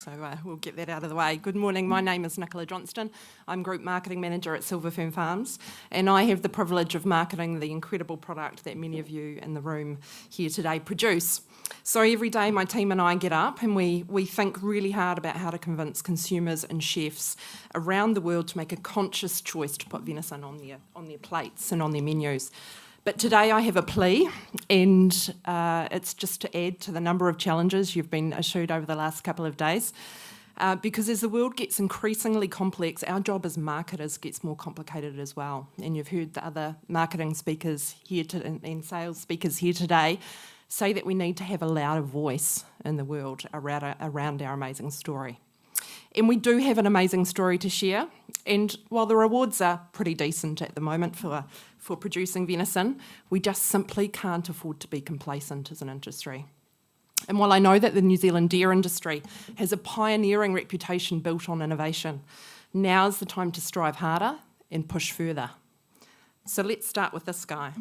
so we'll get that out of the way. Good morning, my name is Nicola. I'm Group Marketing Manager at Fern Farms, and I have the privilege of marketing the incredible product that many of you in the room here today produce. So every day my team and I get up and we think really hard about how to convince consumers and chefs around the world to make a conscious choice to put venison on their plates and on their menus. But today I have a plea, and it's just to add to the number of challenges you've been issued over the last couple of days. Because as the world gets increasingly complex, our job as marketers gets more complicated as well. And you've heard the other marketing speakers here and sales speakers here today say that we need to have a louder voice in the world around our amazing story. And we do have an amazing story to share. And while the rewards are pretty decent at the moment for producing venison, we just simply can't afford to be complacent as an industry. And while I know that the New Zealand deer industry has a pioneering reputation built on innovation, now's the time to strive harder and push further. So let's start with this guy.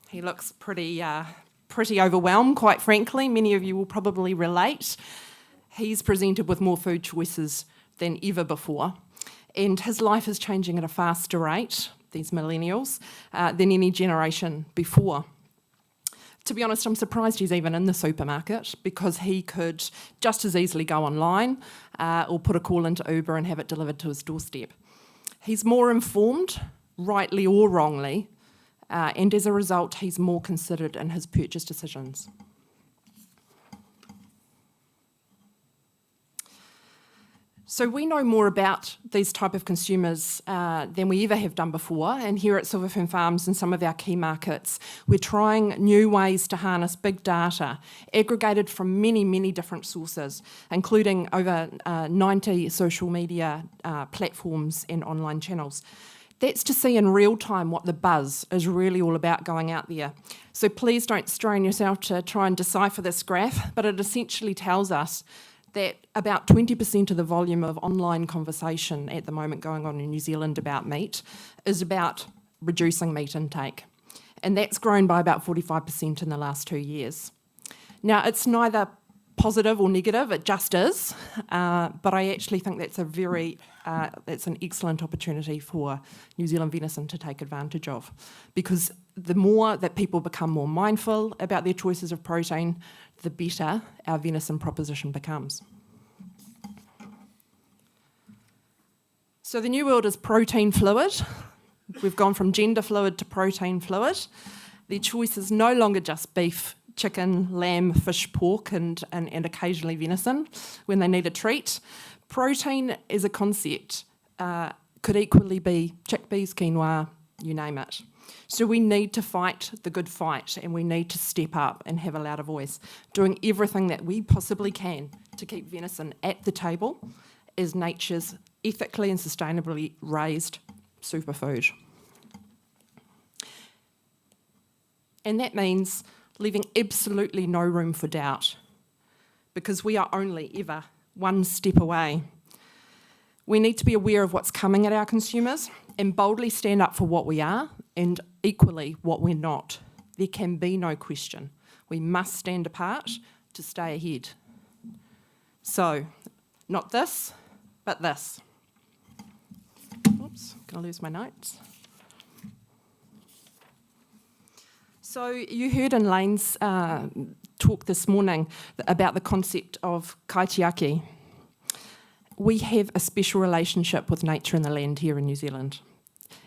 He looks pretty overwhelmed, quite frankly. Many of you will probably relate. He's presented with more food choices than ever before, and his life is changing at a faster rate, these millennials, than any generation before. To be honest, I'm surprised he's even in the supermarket, because he could just as easily go online or put a call into Uber and have it delivered to his doorstep. He's more informed, rightly or wrongly, and as a result, he's more considered in his purchase decisions. So we know more about these type of consumers than we ever have done before, and here at Fern Farms and some of our key markets, we're trying new ways to harness big data aggregated from many, many different sources, including over 90 social media platforms and online channels. That's to see in real time what the buzz is really all about going out there. So please don't strain yourself to try and decipher this graph, but it essentially tells us that about 20% of the volume of online conversation at the moment going on in New Zealand about meat is about reducing meat intake. And that's grown by about 45% in the last 2 years. Now, it's neither positive or negative, it just is, but I actually think that's that's an excellent opportunity for New Zealand venison to take advantage of, because the more that people become more mindful about their choices of protein, the better our venison proposition becomes. So the new world is protein fluid. We've gone from gender fluid to protein fluid. Their choice is no longer just beef, chicken, lamb, fish, pork, and occasionally venison when they need a treat. Protein as a concept could equally be chickpeas, quinoa, you name it. So we need to fight the good fight, and we need to step up and have a louder voice, doing everything that we possibly can to keep venison at the table as nature's ethically and sustainably raised superfood. And that means leaving absolutely no room for doubt, because we are only ever one step away. We need to be aware of what's coming at our consumers and boldly stand up for what we are and equally what we're not. There can be no question. We must stand apart to stay ahead. So, not this, but this. Oops, gonna lose my notes. So you heard in Lane's talk this morning about the concept of kaitiaki. We have a special relationship with nature and the land here in New Zealand.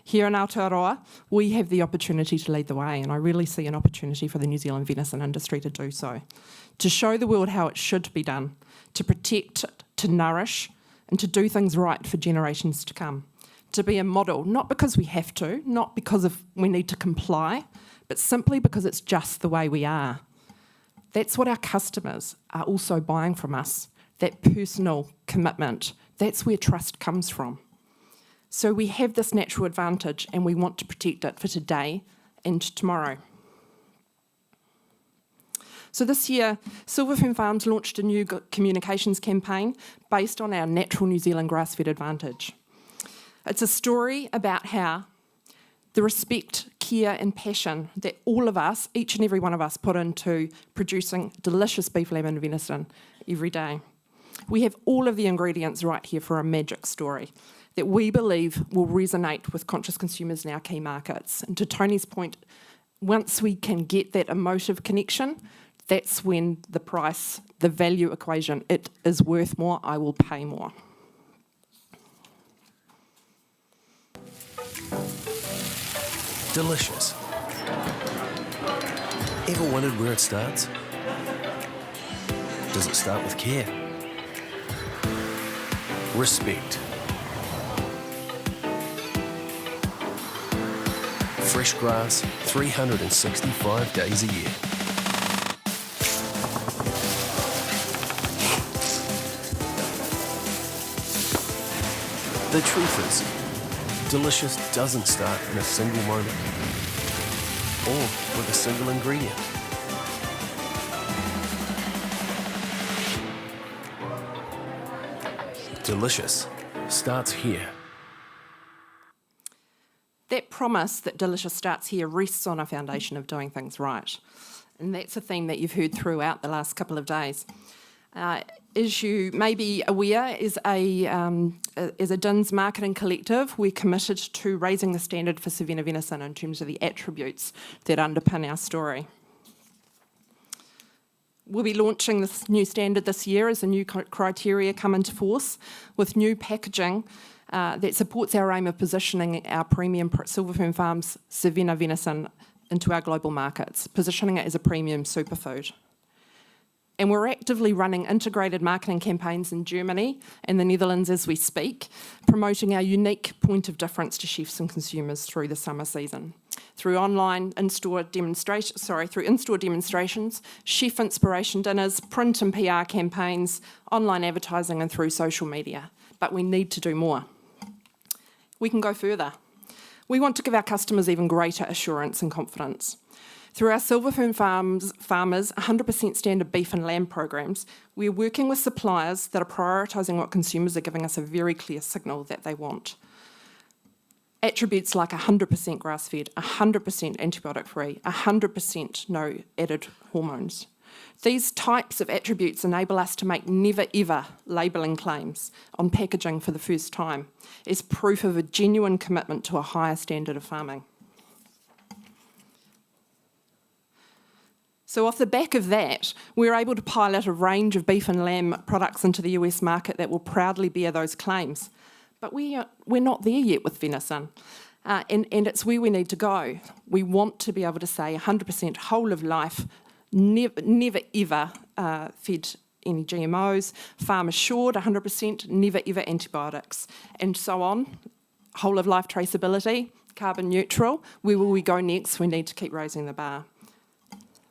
Here in Aotearoa, we have the opportunity to lead the way, and I really see an opportunity for the New Zealand venison industry to do so, to show the world how it should be done, to protect, to nourish, and to do things right for generations to come, to be a model, not because we have to, not because we need to comply, but simply because it's just the way we are. That's what our customers are also buying from us, that personal commitment. That's where trust comes from. So we have this natural advantage, and we want to protect it for today and tomorrow. So this year, Fern Farms launched a new communications campaign based on our natural New Zealand grass-fed advantage. It's a story about how the respect, care and passion that all of us, each and every one of us, put into producing delicious beef, lamb and venison every day. We have all of the ingredients right here for a magic story that we believe will resonate with conscious consumers in our key markets. And to Tony's point, once we can get that emotive connection, that's when the price, the value equation, it is worth more, I will pay more. Delicious. Ever wondered where it starts? Does it start with care? Respect. Fresh grass, 365 days a year. The truth is, delicious doesn't start in a single moment or with a single ingredient. Delicious starts here. That promise that delicious starts here rests on a foundation of doing things right. And that's a theme that you've heard throughout the last couple of days. As you may be aware, as a DINS marketing collective, we're committed to raising the standard for Savina venison in terms of the attributes that underpin our story. We'll be launching this new standard this year as the new criteria come into force with new packaging that supports our aim of positioning our premium Silver Fern Farms Savina venison into our global markets, positioning it as a premium superfood. And we're actively running integrated marketing campaigns in Germany and the Netherlands as we speak, promoting our unique point of difference to chefs and consumers through the summer season. Through in-store demonstrations, chef inspiration dinners, print and PR campaigns, online advertising and through social media. But we need to do more. We can go further. We want to give our customers even greater assurance and confidence. Through our Silver Fern Farmers 100% standard beef and lamb programs, we're working with suppliers that are prioritising what consumers are giving us a very clear signal that they want. Attributes like 100% grass-fed, 100% antibiotic-free, 100% no added hormones. These types of attributes enable us to make never-ever labelling claims on packaging for the first time as proof of a genuine commitment to a higher standard of farming. So off the back of that, we're able to pilot a range of beef and lamb products into the US market that will proudly bear those claims. But we're not there yet with venison, and it's where we need to go. We want to be able to say 100% whole of life, never ever fed any GMOs, farm assured 100%, never ever antibiotics, and so on. Whole of life traceability, carbon neutral. Where will we go next? We need to keep raising the bar.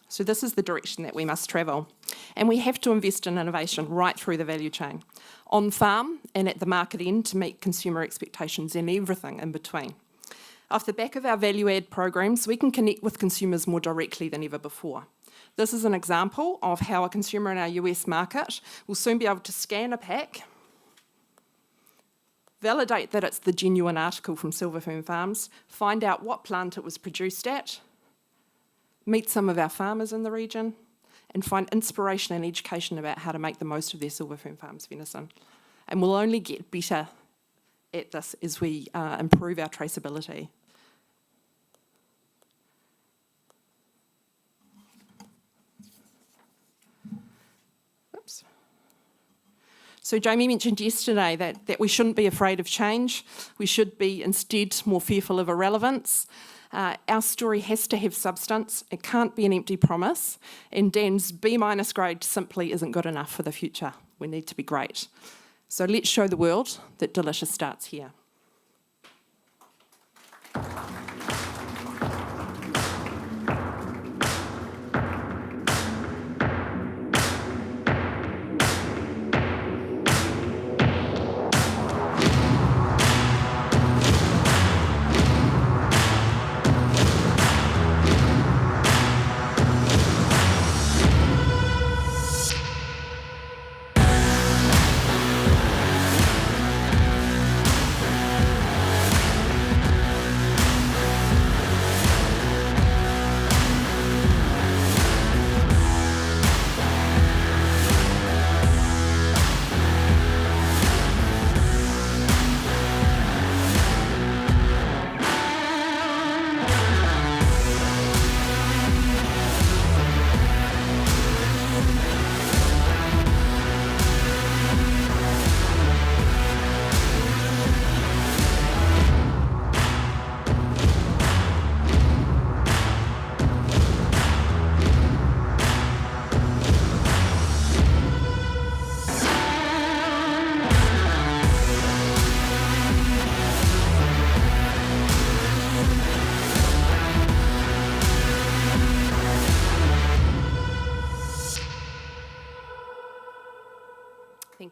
So this is the direction that we must travel. And we have to invest in innovation right through the value chain, on farm and at the market end to meet consumer expectations and everything in between. Off the back of our value add programs, we can connect with consumers more directly than ever before. This is an example of how a consumer in our US market will soon be able to scan a pack, validate that it's the genuine article from Silver Fern Farms, find out what plant it was produced at, meet some of our farmers in the region, and find inspiration and education about how to make the most of their Silver Fern Farms venison. And we'll only get better at this as we improve our traceability. Oops. So Jamie mentioned yesterday that we shouldn't be afraid of change. We should be instead more fearful of irrelevance. Our story has to have substance. It can't be an empty promise. And Dan's B- grade simply isn't good enough for the future. We need to be great. So let's show the world that delicious starts here.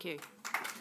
Thank you.